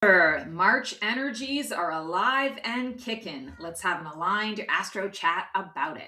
March energies are alive and kicking. Let's have an aligned astro chat about it.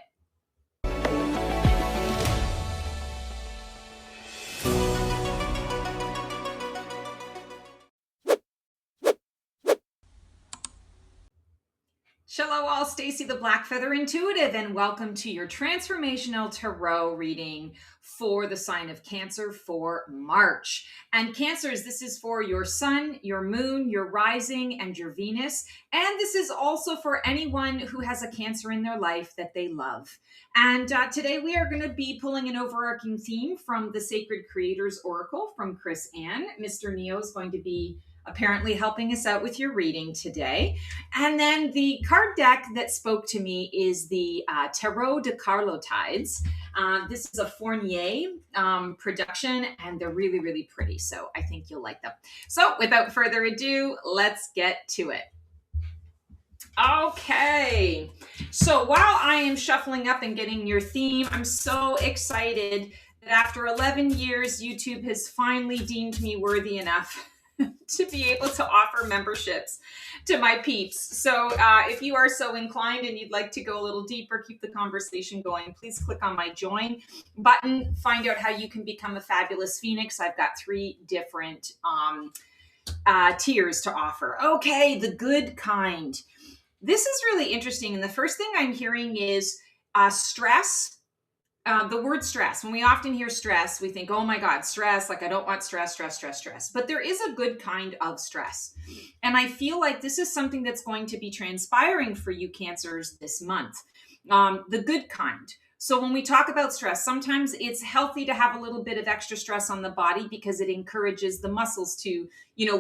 Hello all, Stacy the Black Feather Intuitive, and welcome to your Transformational Tarot reading for the sign of Cancer for March. And Cancers, this is for your Sun, your Moon, your Rising, and your Venus. And this is also for anyone who has a Cancer in their life that they love. And today we are going to be pulling an overarching theme from the Sacred Creators Oracle from Chris Ann. Mr. Neo is going to be apparently helping us out with your reading today. And then the card deck that spoke to me is the Tarot de Carlotides. This is a Fournier production, and they're really, really pretty. So I think you'll like them. So without further ado, let's get to it. Okay, so while I am shuffling up and getting your theme, I'm so excited that after 11 years, YouTube has finally deemed me worthy enough to be able to offer memberships to my peeps. So if you are so inclined and you'd like to go a little deeper, keep the conversation going, please click on my join button, find out how you can become a fabulous Phoenix. I've got 3 different tiers to offer. Okay, the good kind. This is really interesting. And the first thing I'm hearing is stress. The word stress. When we often hear stress, we think, oh my God, stress, like I don't want stress. But there is a good kind of stress. And I feel like this is something that's going to be transpiring for you Cancers this month. The good kind. So when we talk about stress, sometimes it's healthy to have a little bit of extra stress on the body because it encourages the muscles to,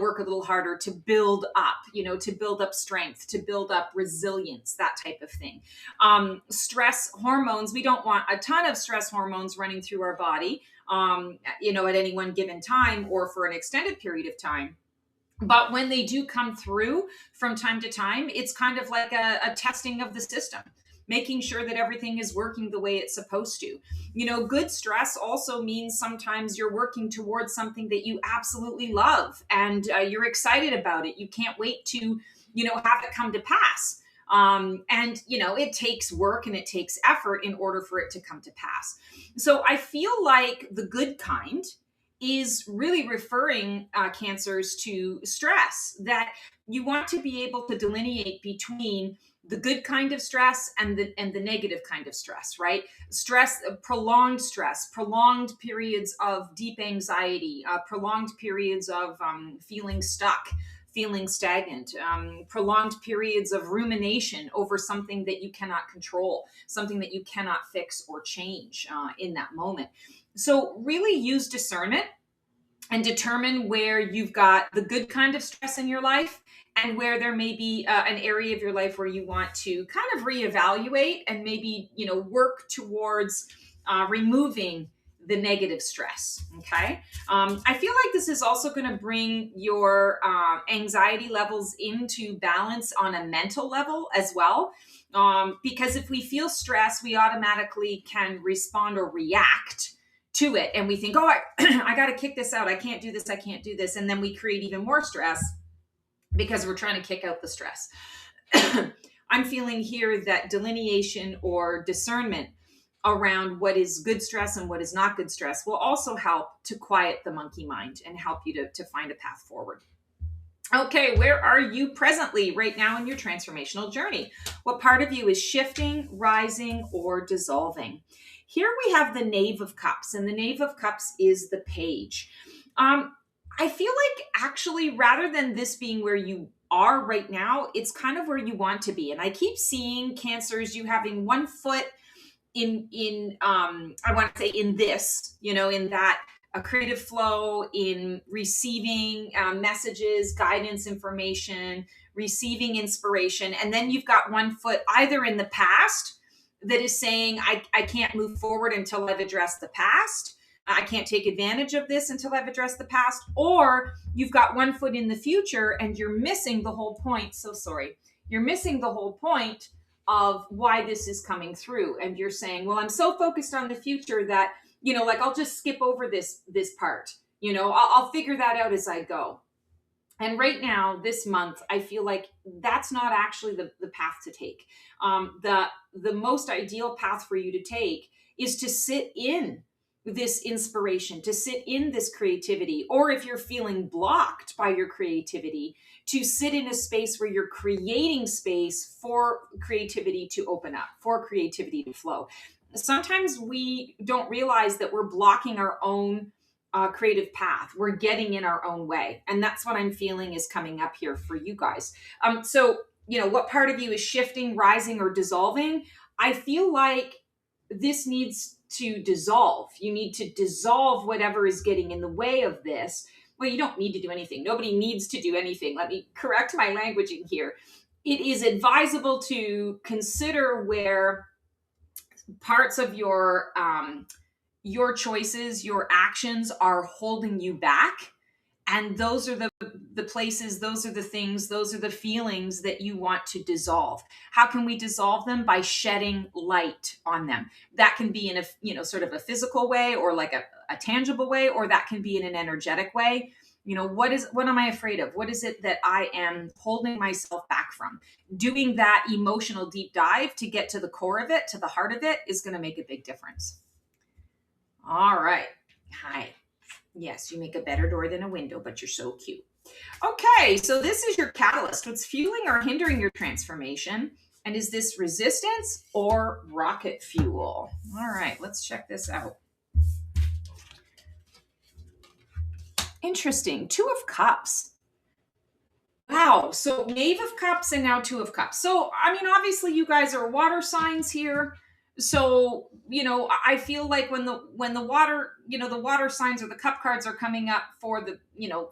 work a little harder, to build up, to build up strength, to build up resilience, that type of thing. Stress hormones, we don't want a ton of stress hormones running through our body, at any one given time or for an extended period of time. But when they do come through from time to time, it's kind of like a testing of the system, making sure that everything is working the way it's supposed to. Good stress also means sometimes you're working towards something that you absolutely love and you're excited about it. You can't wait to, have it come to pass. It takes work and it takes effort in order for it to come to pass. So I feel like the good kind is really referring Cancers to stress, that you want to be able to delineate between the good kind of stress and the negative kind of stress, right? Prolonged periods of deep anxiety, prolonged periods of feeling stuck, feeling stagnant, prolonged periods of rumination over something that you cannot control, something that you cannot fix or change in that moment. So really use discernment and determine where you've got the good kind of stress in your life and where there may be an area of your life where you want to kind of reevaluate and maybe, work towards removing the negative stress. Okay. I feel like this is also going to bring your anxiety levels into balance on a mental level as well. Because if we feel stress, we automatically can respond or react to it. And we think, oh, I got to kick this out. I can't do this. And then we create even more stress because we're trying to kick out the stress. I'm feeling here that delineation or discernment around what is good stress and what is not good stress will also help to quiet the monkey mind and help you to find a path forward. Okay, where are you presently right now in your transformational journey? What part of you is shifting, rising, or dissolving? Here we have the Knave of Cups, and the Knave of Cups is the page. I feel like actually, rather than this being where you are right now, it's kind of where you want to be. And I keep seeing Cancers, you having one foot in I want to say in this, in that a creative flow, in receiving messages, guidance, information, receiving inspiration. And then you've got one foot either in the past that is saying, I can't move forward until I've addressed the past. I can't take advantage of this until I've addressed the past. Or you've got one foot in the future and you're missing the whole point. So sorry. You're missing the whole point of why this is coming through. And you're saying, well, I'm so focused on the future that, I'll just skip over this part. I'll figure that out as I go. And right now, this month, I feel like that's not actually the path to take. The most ideal path for you to take is to sit in this inspiration, to sit in this creativity, or if you're feeling blocked by your creativity, to sit in a space where you're creating space for creativity to open up, for creativity to flow. Sometimes we don't realize that we're blocking our own creative path. We're getting in our own way. And that's what I'm feeling is coming up here for you guys. So, what part of you is shifting, rising, or dissolving? I feel like this needs to dissolve. You need to dissolve whatever is getting in the way of this. Well, you don't need to do anything. Nobody needs to do anything. Let me correct my languaging here. It is advisable to consider where parts of your choices, your actions are holding you back. And those are the places, those are the things, those are the feelings that you want to dissolve. How can we dissolve them? By shedding light on them. That can be in a, sort of a physical way, or like a tangible way, or that can be in an energetic way. What am I afraid of? What is it that I am holding myself back from? Doing that emotional deep dive to get to the core of it, to the heart of it, is going to make a big difference. All right. Hi. Yes, you make a better door than a window, but you're so cute. Okay, so this is your catalyst. What's fueling or hindering your transformation? And is this resistance or rocket fuel? All right, let's check this out. Interesting. 2 of Cups. Wow. So Knave of Cups and now 2 of Cups. So, obviously you guys are water signs here. So, I feel like when the water, the water signs or the cup cards are coming up for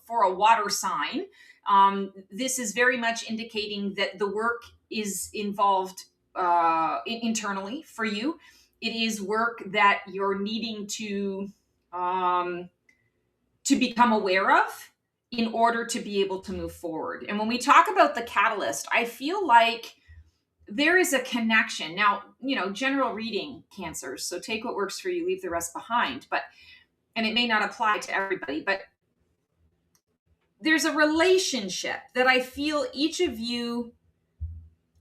for a water sign, this is very much indicating that the work is involved internally for you. It is work that you're needing to become aware of in order to be able to move forward. And when we talk about the catalyst, I feel like there is a connection. Now, general reading, Cancers, so take what works for you, leave the rest behind. And it may not apply to everybody, but there's a relationship that I feel each of you,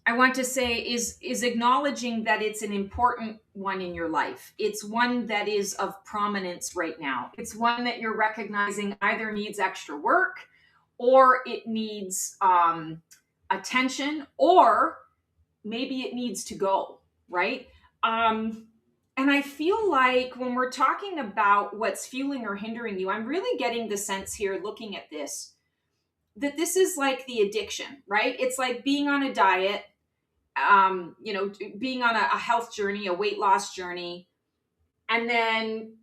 I want to say, is acknowledging that it's an important one in your life. It's one that is of prominence right now. It's one that you're recognizing either needs extra work, or it needs attention, or maybe it needs to go, right? And I feel like when we're talking about what's fueling or hindering you, I'm really getting the sense here, looking at this, that this is like the addiction, right? It's like being on a diet, being on a health journey, a weight loss journey, and then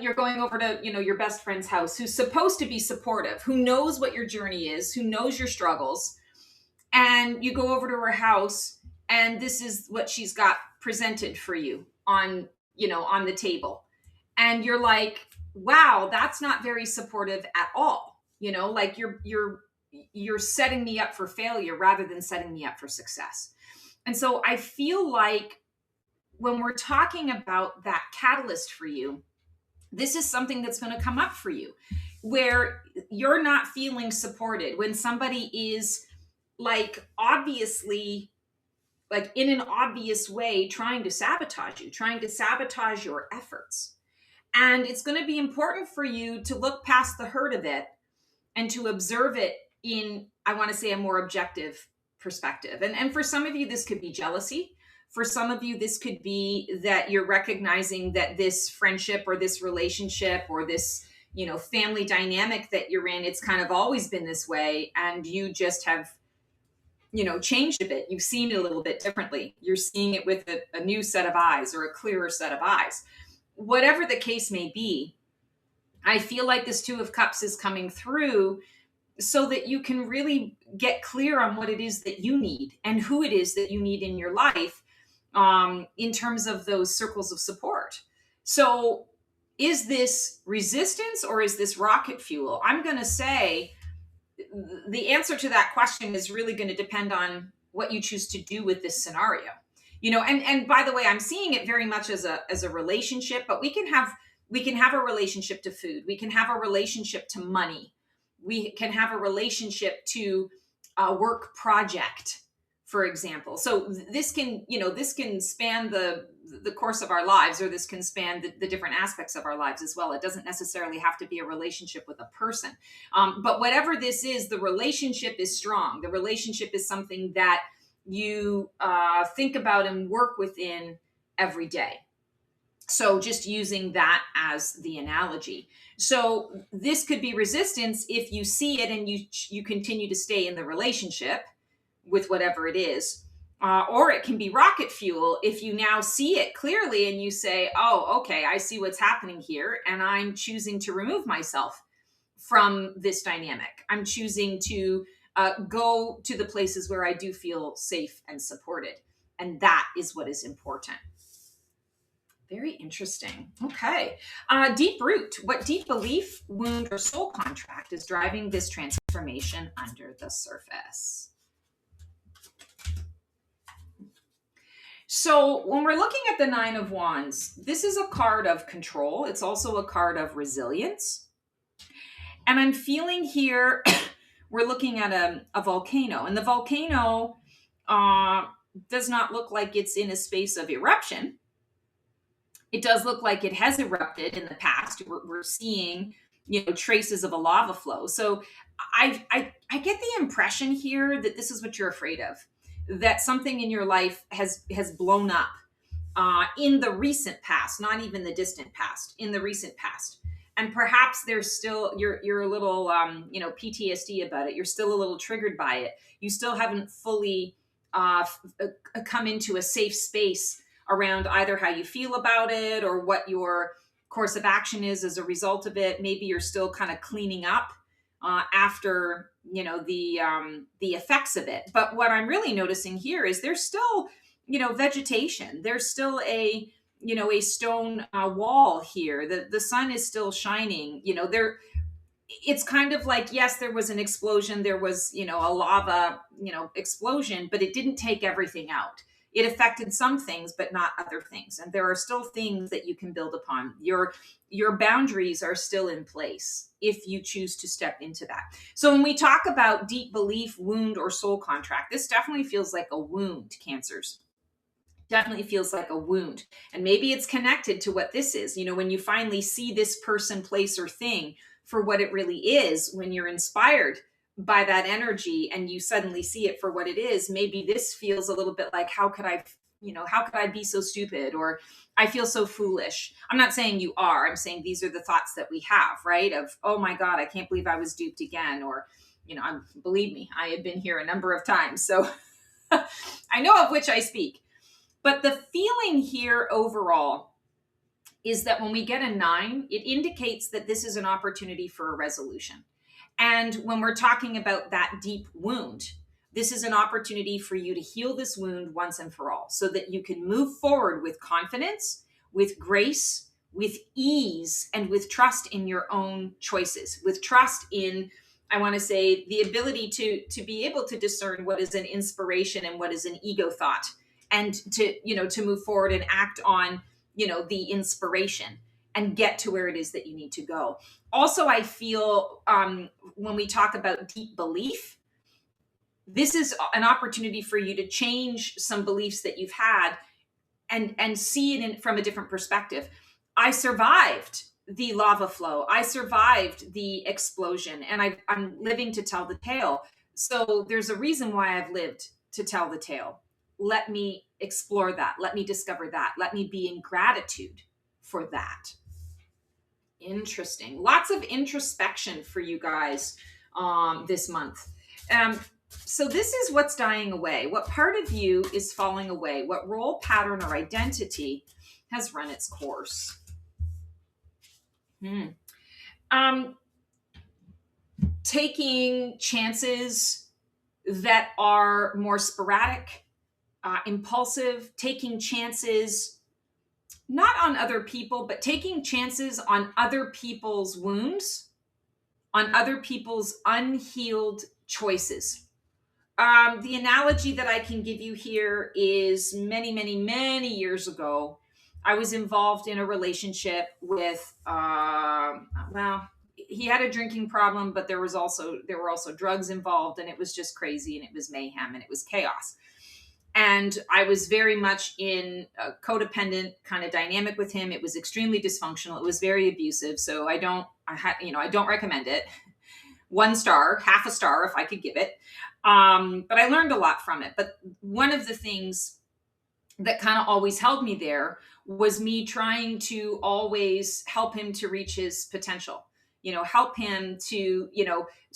you're going over to, your best friend's house who's supposed to be supportive, who knows what your journey is, who knows your struggles, and you go over to her house and this is what she's got presented for you on the table, and you're like, wow, that's not very supportive at all. Like you're setting me up for failure rather than setting me up for success. And so I feel like when we're talking about that catalyst for you, this is something that's going to come up for you where you're not feeling supported, when somebody is like obviously, like in an obvious way, trying to sabotage you, trying to sabotage your efforts. And it's going to be important for you to look past the hurt of it and to observe it in, I want to say, a more objective perspective. And for some of you, this could be jealousy. For some of you, this could be that you're recognizing that this friendship or this relationship or this, family dynamic that you're in, it's kind of always been this way. And you just have, changed a bit. You've seen it a little bit differently. You're seeing it with a new set of eyes or a clearer set of eyes. Whatever the case may be, I feel like this 2 of Cups is coming through so that you can really get clear on what it is that you need and who it is that you need in your life, in terms of those circles of support. So is this resistance or is this rocket fuel? I'm going to say the answer to that question is really going to depend on what you choose to do with this scenario. And by the way, I'm seeing it very much as a relationship, but we can have a relationship to food. We can have a relationship to money. We can have a relationship to a work project, for example. So this can, this can span the course of our lives, or this can span the different aspects of our lives as well. It doesn't necessarily have to be a relationship with a person. But whatever this is, the relationship is strong. The relationship is something that you think about and work within every day. So just using that as the analogy. So this could be resistance if you see it and you continue to stay in the relationship with whatever it is. Or it can be rocket fuel if you now see it clearly and you say, oh, okay, I see what's happening here, and I'm choosing to remove myself from this dynamic. I'm choosing to go to the places where I do feel safe and supported. And that is what is important. Very interesting. Okay. Deep root. What deep belief, wound, or soul contract is driving this transformation under the surface? So when we're looking at the Nine of Wands, this is a card of control. It's also a card of resilience. And I'm feeling here, we're looking at a volcano. And the volcano does not look like it's in a space of eruption. It does look like it has erupted in the past. We're seeing, traces of a lava flow. So I get the impression here that this is what you're afraid of, that something in your life has blown up in the recent past, not even the distant past, in the recent past. And perhaps there's still, you're a little, PTSD about it. You're still a little triggered by it. You still haven't fully come into a safe space around either how you feel about it or what your course of action is as a result of it. Maybe you're still kind of cleaning up after, the effects of it. But what I'm really noticing here is there's still, vegetation. There's still a stone wall here. The sun is still shining. It's kind of like, yes, there was an explosion. There was, a lava, explosion, but it didn't take everything out. It affected some things, but not other things. And there are still things that you can build upon. Your boundaries are still in place if you choose to step into that. So when we talk about deep belief, wound, or soul contract, this definitely feels like a wound, Cancers. Definitely feels like a wound. And maybe it's connected to what this is. When you finally see this person, place, or thing for what it really is, when you're inspired by that energy and you suddenly see it for what it is, maybe this feels a little bit like, how could I be so stupid? Or I feel so foolish. I'm not saying you are. I'm saying these are the thoughts that we have, right? Of, oh my God, I can't believe I was duped again. Or, believe me, I have been here a number of times. So I know of which I speak. But the feeling here overall is that when we get a 9, it indicates that this is an opportunity for a resolution. And when we're talking about that deep wound, this is an opportunity for you to heal this wound once and for all so that you can move forward with confidence, with grace, with ease, and with trust in your own choices, with trust in, I want to say, the ability to be able to discern what is an inspiration and what is an ego thought, and to move forward and act on, the inspiration and get to where it is that you need to go. Also, I feel when we talk about deep belief, this is an opportunity for you to change some beliefs that you've had and see it from a different perspective. I survived the lava flow. I survived the explosion, and I'm living to tell the tale. So there's a reason why I've lived to tell the tale. Let me explore that. Let me discover that. Let me be in gratitude for that. Interesting. Lots of introspection for you guys this month. So this is what's dying away. What part of you is falling away? What role, pattern, or identity has run its course? Taking chances that are more sporadic, impulsive, taking chances not on other people, but taking chances on other people's wounds, on other people's unhealed choices. The analogy that I can give you here is many, many, many years ago, I was involved in a relationship with, he had a drinking problem, but there were also drugs involved, and it was just crazy, and it was mayhem, and it was chaos. And I was very much in a codependent kind of dynamic with him. It was extremely dysfunctional. It was very abusive. So I don't recommend it. 1 star, half a star if I could give it. But I learned a lot from it. But one of the things that kind of always held me there was me trying to always help him to reach his potential. Help him to,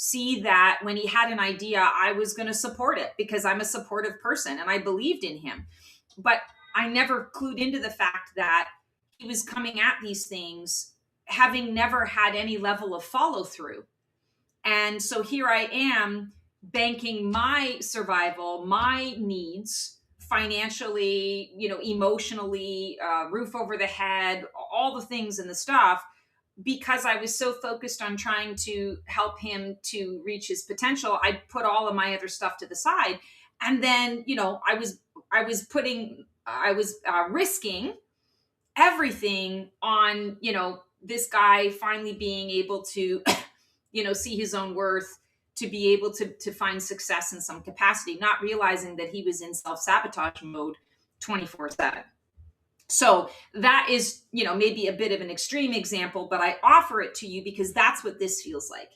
see that when he had an idea, I was going to support it because I'm a supportive person and I believed in him. But I never clued into the fact that he was coming at these things having never had any level of follow through. And so here I am banking my survival, my needs, financially, emotionally, roof over the head, all the things and the stuff, because I was so focused on trying to help him to reach his potential. I put all of my other stuff to the side. And then, I was risking everything on, this guy finally being able to, see his own worth, to be able to find success in some capacity, not realizing that he was in self-sabotage mode 24/7. So that is, maybe a bit of an extreme example, but I offer it to you because that's what this feels like.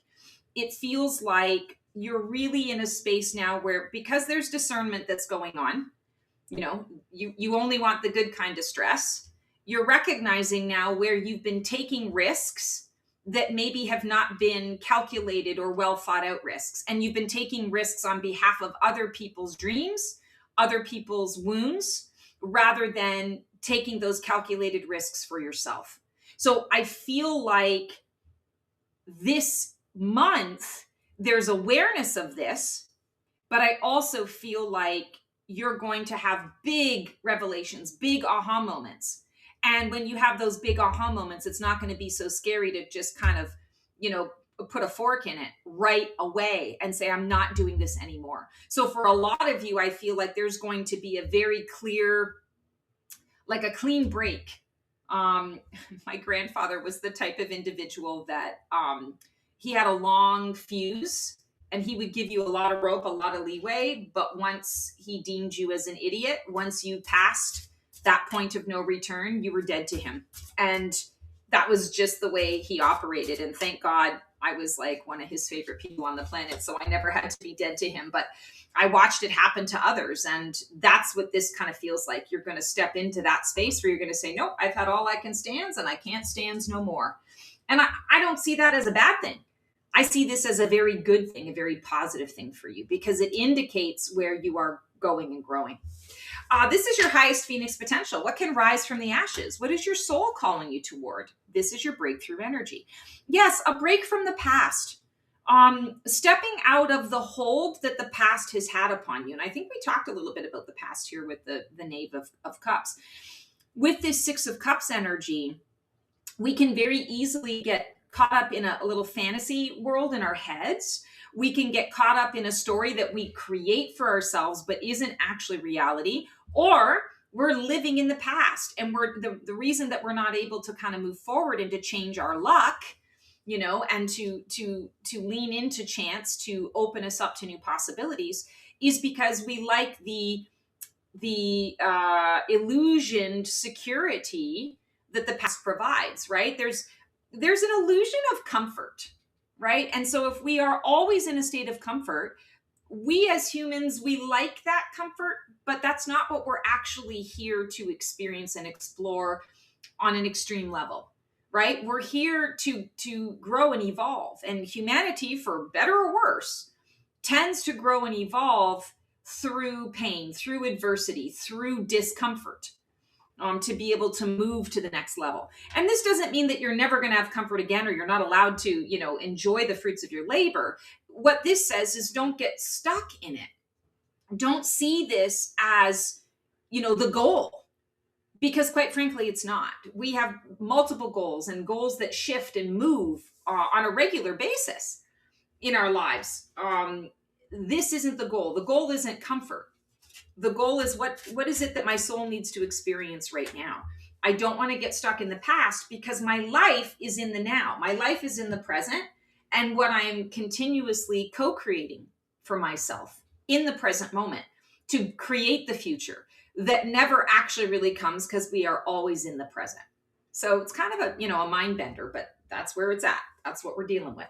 It feels like you're really in a space now where, because there's discernment that's going on, you only want the good kind of stress. You're recognizing now where you've been taking risks that maybe have not been calculated or well thought out risks. And you've been taking risks on behalf of other people's dreams, other people's wounds, rather than taking those calculated risks for yourself. So I feel like this month, there's awareness of this, but I also feel like you're going to have big revelations, big aha moments. And when you have those big aha moments, it's not going to be so scary to just kind of, put a fork in it right away and say, I'm not doing this anymore. So for a lot of you, I feel like there's going to be a very clear, like a clean break. My grandfather was the type of individual that he had a long fuse and he would give you a lot of rope, a lot of leeway. But once he deemed you as an idiot, once you passed that point of no return, you were dead to him. And that was just the way he operated. And thank God I was like one of his favorite people on the planet. So I never had to be dead to him. But I watched it happen to others. And that's what this kind of feels like. You're going to step into that space where you're going to say, nope, I've had all I can stand and I can't stand no more. And I don't see that as a bad thing. I see this as a very good thing, a very positive thing for you, because it indicates where you are going and growing. This is your highest Phoenix potential. What can rise from the ashes? What is your soul calling you toward? This is your breakthrough energy. Yes, a break from the past. Stepping out of the hold that the past has had upon you. And I think we talked a little bit about the past here with the Knave of Cups. With this 6 of Cups energy, we can very easily get caught up in a little fantasy world in our heads. We can get caught up in a story that we create for ourselves, but isn't actually reality. Or we're living in the past, and we're the reason that we're not able to kind of move forward and to change our luck, and to lean into chance, to open us up to new possibilities, is because we like the illusioned security that the past provides, right? There's an illusion of comfort, right? And so if we are always in a state of comfort, we as humans, we like that comfort, but that's not what we're actually here to experience and explore on an extreme level, right? We're here to grow and evolve. And humanity, for better or worse, tends to grow and evolve through pain, through adversity, through discomfort. To be able to move to the next level. And this doesn't mean that you're never going to have comfort again, or you're not allowed to, enjoy the fruits of your labor. What this says is don't get stuck in it. Don't see this as, the goal, because quite frankly, it's not. We have multiple goals, and goals that shift and move on a regular basis in our lives. This isn't the goal. The goal isn't comfort. The goal is what is it that my soul needs to experience right now? I don't want to get stuck in the past because my life is in the now. My life is in the present, and what I am continuously co-creating for myself in the present moment to create the future that never actually really comes because we are always in the present. So it's kind of a mind bender, but that's where it's at. That's what we're dealing with.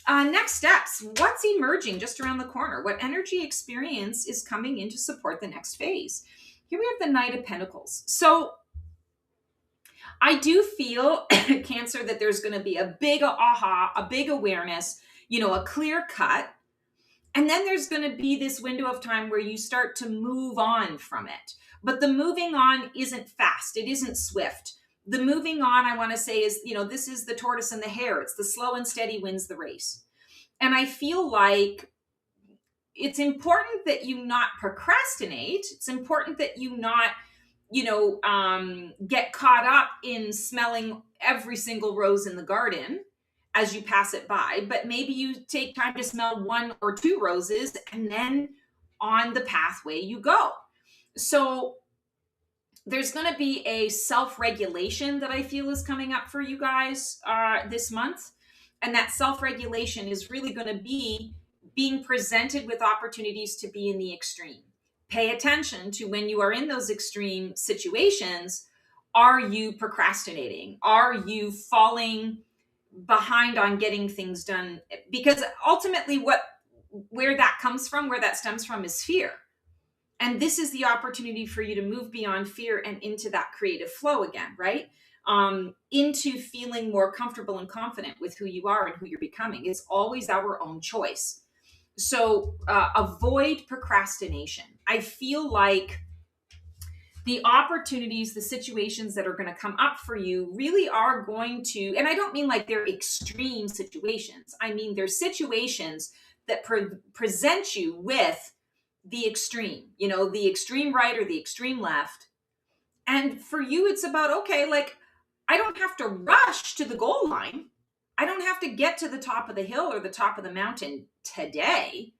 Next steps. What's emerging just around the corner? What energy experience is coming in to support the next phase? Here we have the Knight of Pentacles. So I do feel, Cancer, that there's going to be a big aha, a big awareness, a clear cut. And then there's going to be this window of time where you start to move on from it. But the moving on isn't fast. It isn't swift. The moving on, I want to say, is, this is the tortoise and the hare. It's the slow and steady wins the race. And I feel like it's important that you not procrastinate. It's important that you not, get caught up in smelling every single rose in the garden as you pass it by, but maybe you take time to smell one or two roses and then on the pathway you go. So there's going to be a self-regulation that I feel is coming up for you guys this month. And that self-regulation is really going to be being presented with opportunities to be in the extreme. Pay attention to when you are in those extreme situations. Are you procrastinating? Are you falling behind on getting things done? Because ultimately where that stems from is fear. And this is the opportunity for you to move beyond fear and into that creative flow again, right? Into feeling more comfortable and confident with who you are and who you're becoming. It's always our own choice. So avoid procrastination. I feel like the opportunities, the situations that are going to come up for you really are going to, and I don't mean like they're extreme situations. I mean, they're situations that present you with the extreme, the extreme right or the extreme left. And for you, it's about, okay, like I don't have to rush to the goal line. I don't have to get to the top of the hill or the top of the mountain today.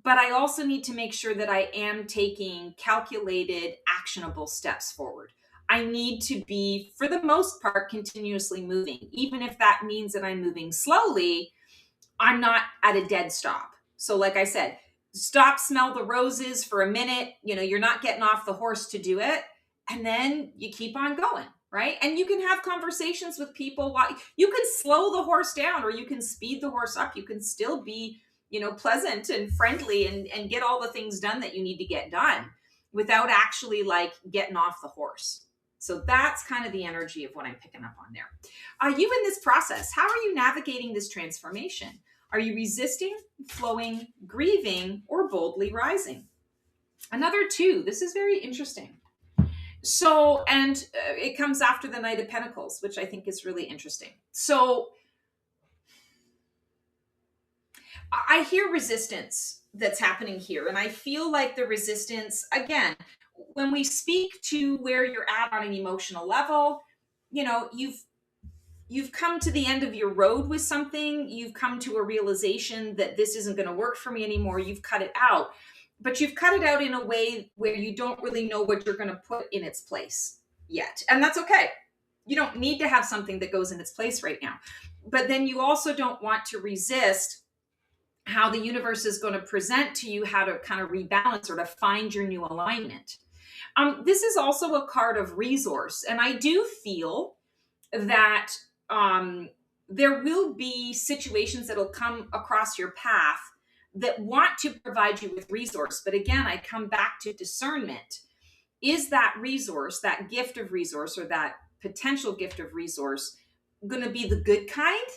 But I also need to make sure that I am taking calculated, actionable steps forward. I need to be, for the most part, continuously moving. Even if that means that I'm moving slowly, I'm not at a dead stop. So like I said, stop, smell the roses for a minute. You're not getting off the horse to do it. And then you keep on going, right? And you can have conversations with people. You can slow the horse down or you can speed the horse up. You can still be pleasant and friendly and get all the things done that you need to get done without actually like getting off the horse. So that's kind of the energy of what I'm picking up on there. Are you in this process? How are you navigating this transformation? Are you resisting, flowing, grieving, or boldly rising? Another 2. This is very interesting. So, and it comes after the Knight of Pentacles, which I think is really interesting. So I hear resistance that's happening here. And I feel like the resistance, again, when we speak to where you're at on an emotional level, you've come to the end of your road with something. You've come to a realization that this isn't going to work for me anymore. You've cut it out, but you've cut it out in a way where you don't really know what you're going to put in its place yet. And that's okay. You don't need to have something that goes in its place right now. But then you also don't want to resist how the universe is going to present to you how to kind of rebalance or to find your new alignment. This is also a card of resource. And I do feel that there will be situations that will come across your path that want to provide you with resource. But again, I come back to discernment. Is that resource, that gift of resource or that potential gift of resource going to be the good kind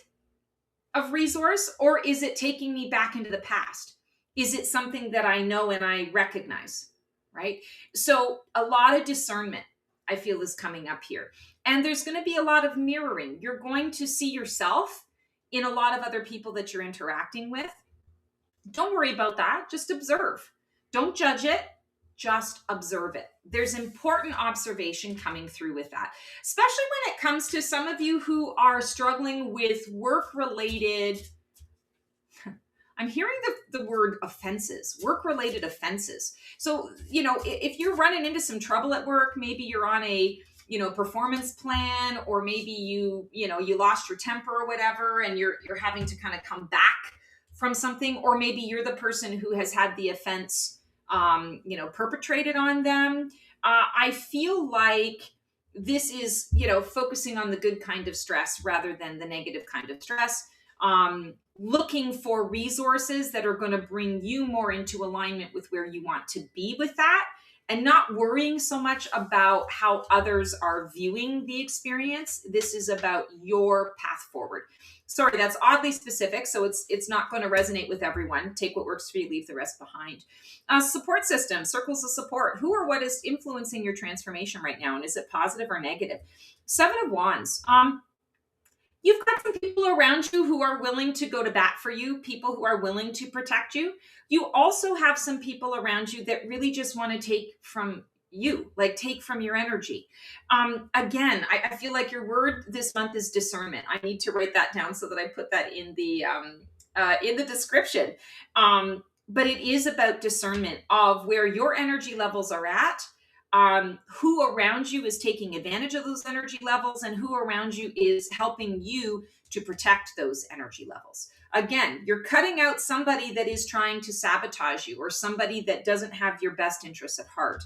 of resource, or is it taking me back into the past? Is it something that I know and I recognize, right? So a lot of discernment, I feel, is coming up here. And there's going to be a lot of mirroring. You're going to see yourself in a lot of other people that you're interacting with. Don't worry about that. Just observe. Don't judge it. Just observe it. There's important observation coming through with that, especially when it comes to some of you who are struggling with work-related, I'm hearing the word offenses, work-related offenses. So, if you're running into some trouble at work, maybe you're on a performance plan, or maybe you lost your temper or whatever, and you're having to kind of come back from something, or maybe you're the person who has had the offense perpetrated on them. I feel like this is, focusing on the good kind of stress rather than the negative kind of stress. Looking for resources that are going to bring you more into alignment with where you want to be with that, and not worrying so much about how others are viewing the experience. This is about your path forward. Sorry, that's oddly specific, so it's not going to resonate with everyone. Take what works for you, leave the rest behind. Support system, circles of support. Who or what is influencing your transformation right now, and is it positive or negative? Seven of Wands. You've got some people around you who are willing to go to bat for you, people who are willing to protect you. You also have some people around you that really just want to take from you, like take from your energy. Again, I feel like your word this month is discernment. I need to write that down so that I put that in the description. But it is about discernment of where your energy levels are at, who around you is taking advantage of those energy levels, and who around you is helping you to protect those energy levels. Again, you're cutting out somebody that is trying to sabotage you, or somebody that doesn't have your best interests at heart.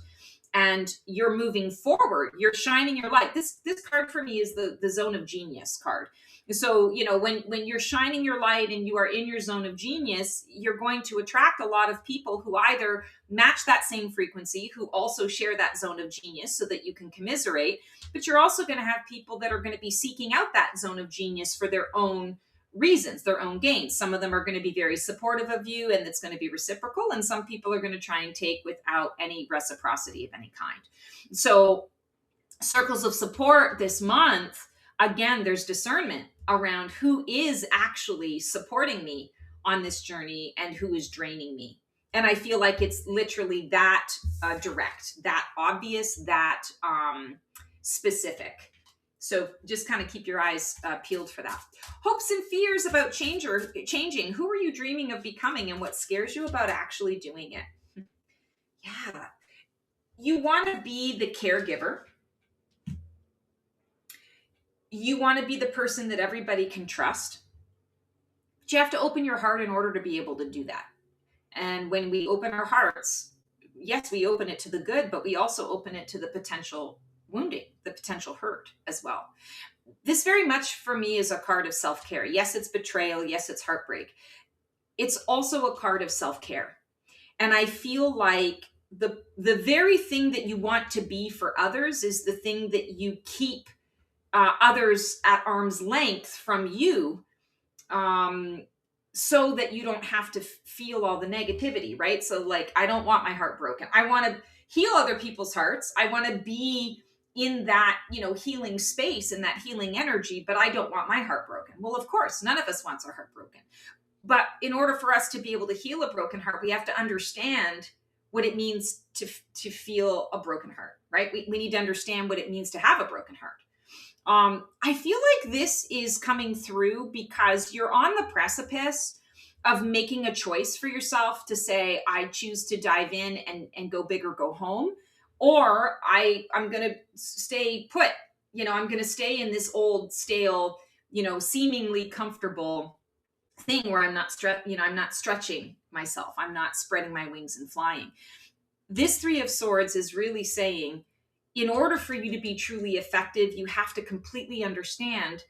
And you're moving forward. You're shining your light. This card for me is the zone of genius card. So, when you're shining your light and you are in your zone of genius, you're going to attract a lot of people who either match that same frequency, who also share that zone of genius so that you can commiserate. But you're also going to have people that are going to be seeking out that zone of genius for their own reasons, their own gains. Some of them are going to be very supportive of you, and it's going to be reciprocal. And some people are going to try and take without any reciprocity of any kind. So circles of support this month, again, there's discernment around who is actually supporting me on this journey and who is draining me. And I feel like it's literally that direct, that obvious, that specific. So just kind of keep your eyes peeled for that. Hopes and fears about changing. Who are you dreaming of becoming, and what scares you about actually doing it? Yeah. You want to be the caregiver. You want to be the person that everybody can trust. But you have to open your heart in order to be able to do that. And when we open our hearts, yes, we open it to the good, but we also open it to the potential wounding, the potential hurt as well. This very much for me is a card of self-care. Yes, it's betrayal. Yes, it's heartbreak. It's also a card of self-care. And I feel like the very thing that you want to be for others is the thing that you keep others at arm's length from you, so that you don't have to feel all the negativity, right? So like, I don't want my heart broken. I want to heal other people's hearts. I want to be in that, healing space and that healing energy, but I don't want my heart broken. Well, of course, none of us wants our heart broken. But in order for us to be able to heal a broken heart, we have to understand what it means to feel a broken heart, right? We need to understand what it means to have a broken heart. I feel like this is coming through because you're on the precipice of making a choice for yourself to say, I choose to dive in and go big or go home, or I'm going to stay put. I'm going to stay in this old, stale, seemingly comfortable thing where I'm not stretching myself. I'm not spreading my wings and flying. This Three of Swords is really saying, in order for you to be truly effective, you have to completely understand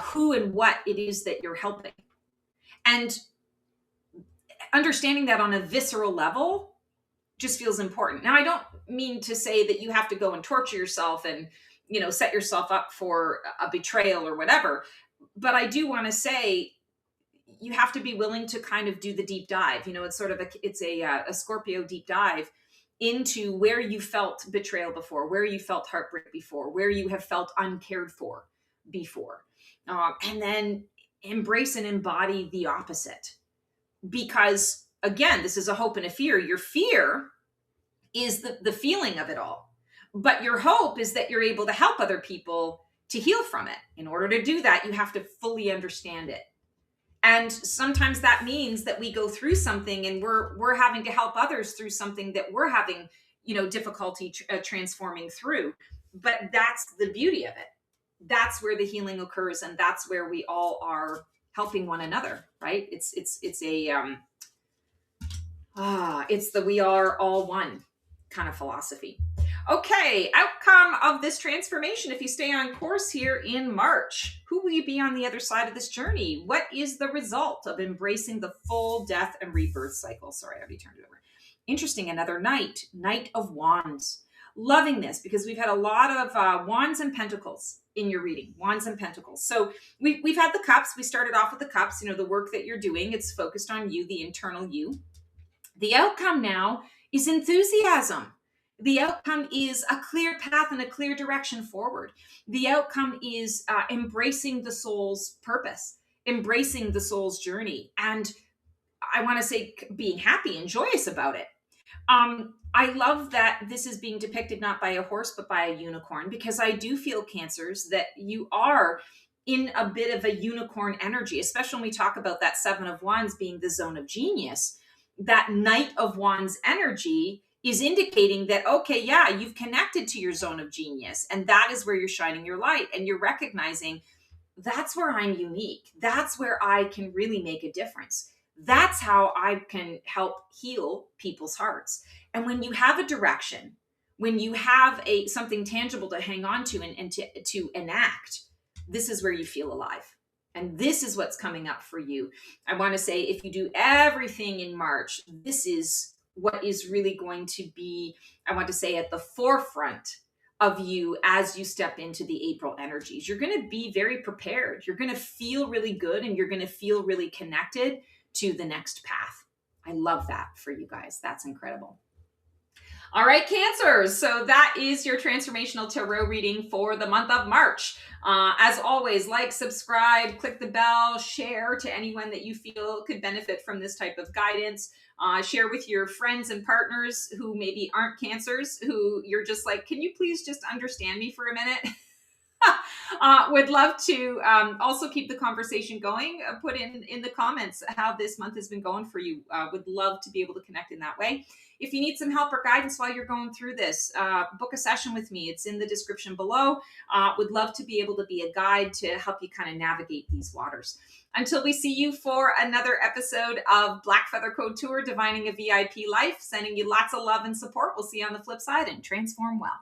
who and what it is that you're helping. And understanding that on a visceral level just feels important. Now, I don't mean to say that you have to go and torture yourself and, set yourself up for a betrayal or whatever. But I do want to say you have to be willing to kind of do the deep dive. It's sort of a Scorpio deep dive into where you felt betrayal before, where you felt heartbreak before, where you have felt uncared for before. And then embrace and embody the opposite. Because again, this is a hope and a fear. Your fear is the feeling of it all. But your hope is that you're able to help other people to heal from it. In order to do that, you have to fully understand it. And sometimes that means that we go through something and we're having to help others through something that we're having, difficulty transforming through. But that's the beauty of it. That's where the healing occurs, and that's where we all are helping one another, right? It's the we are all one kind of philosophy. Okay, outcome of this transformation. If you stay on course here in March, who will you be on the other side of this journey? What is the result of embracing the full death and rebirth cycle? Sorry, I already turned it over. Interesting, another Knight of Wands. Loving this because we've had a lot of Wands and Pentacles in your reading, Wands and Pentacles. So we've had the cups. We started off with the cups, the work that you're doing. It's focused on you, the internal you. The outcome now is enthusiasm. The outcome is a clear path and a clear direction forward. The outcome is embracing the soul's purpose, embracing the soul's journey. And I want to say being happy and joyous about it. I love that this is being depicted not by a horse, but by a unicorn, because I do feel, Cancers, that you are in a bit of a unicorn energy, especially when we talk about that Seven of Wands being the zone of genius. That Knight of Wands energy is indicating that, okay, yeah, you've connected to your zone of genius, and that is where you're shining your light, and you're recognizing that's where I'm unique. That's where I can really make a difference. That's how I can help heal people's hearts. And when you have a direction, when you have something tangible to hang on to and to enact, this is where you feel alive. And this is what's coming up for you. I want to say, if you do everything in March, this is what is really going to be, I want to say, at the forefront of you as you step into the April energies. You're going to be very prepared. You're going to feel really good, and you're going to feel really connected to the next path. I love that for you guys. That's incredible. All right, Cancers. So that is your transformational tarot reading for the month of March. As always, like, subscribe, click the bell, share to anyone that you feel could benefit from this type of guidance. Share with your friends and partners who maybe aren't Cancers, who you're just like, can you please just understand me for a minute? Would love to also keep the conversation going. Put in the comments how this month has been going for you. Would love to be able to connect in that way. If you need some help or guidance while you're going through this, book a session with me. It's in the description below. Would love to be able to be a guide to help you kind of navigate these waters. Until we see you for another episode of Black Feather Code Tour, Divining a VIP Life, sending you lots of love and support. We'll see you on the flip side, and transform well.